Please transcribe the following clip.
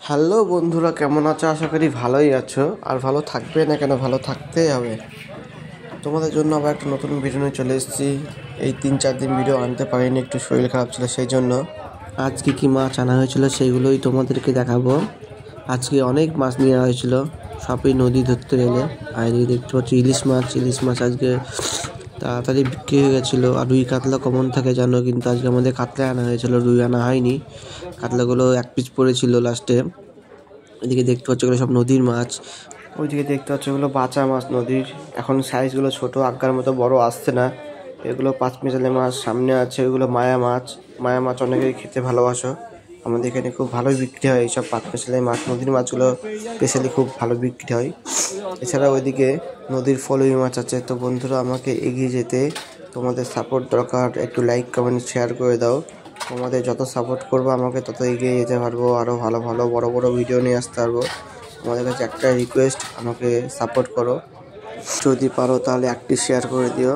Hello বন্ধুরা, কেমন আছো? আশা করি ভালোই আছো। আর ভালো থাকবে না কেন, ভালো থাকতেই হবে। তোমাদের জন্য আবার একটা নতুন ভিডিও নিয়ে চলে এসেছি। এই 3-4 দিন ভিডিও আনতে পারিনি, একটু শরীর খারাপ ছিল, সেই জন্য। আজকে কি মাছ আনা হয়েছিল সেইগুলোই তোমাদেরকে দেখাবো। আজকে অনেক মাছ নেওয়া হয়েছিল, সবই নদী ধরতে গেলে। আর এদিকে দেখতে পাচ্ছি ইলিশ মাছ আজকে তাড়াতাড়ি বিক্রি হয়ে গেছিলো। আর রুই কাতলা কমন থাকে জানো, কিন্তু আজকে আমাদের কাতলা আনা হয়েছিল, রুই আনা হয়নি। কাতলাগুলো 1 পিস পড়েছিল লাস্টে। এদিকে দেখতে পাচ্ছ এগুলো সব নদীর মাছ। ওইদিকে দেখতে পাচ্ছ এগুলো বাঁচা মাছ নদীর। এখন সাইজগুলো ছোট, আগার মতো বড় আসছে না। এগুলো 5 মিশালি মাছ। সামনে আছে ওইগুলো মায়া মাছ অনেকেই খেতে ভালোবাসো। আমাদের এখানে খুব ভালোই বিক্রি হয় এইসব 5 মিশালি মাছ। নদীর মাছগুলো স্পেশালি খুব ভালো বিক্রি হয়। এছাড়া ওইদিকে নদীর ফলুই মাছ আছে। তো বন্ধুরা, আমাকে এগিয়ে যেতে তোমাদের সাপোর্ট দরকার। একটু লাইক কমেন্ট শেয়ার করে দাও। তোমাদের যত সাপোর্ট করবো আমাকে তত এগিয়ে যেতে পারবো, আরও ভালো ভালো বড় বড় ভিডিও নিয়ে আসতে পারবো। তোমাদের কাছে একটা রিকোয়েস্ট, আমাকে সাপোর্ট করো। যদি পারো তাহলে একটি শেয়ার করে দিও।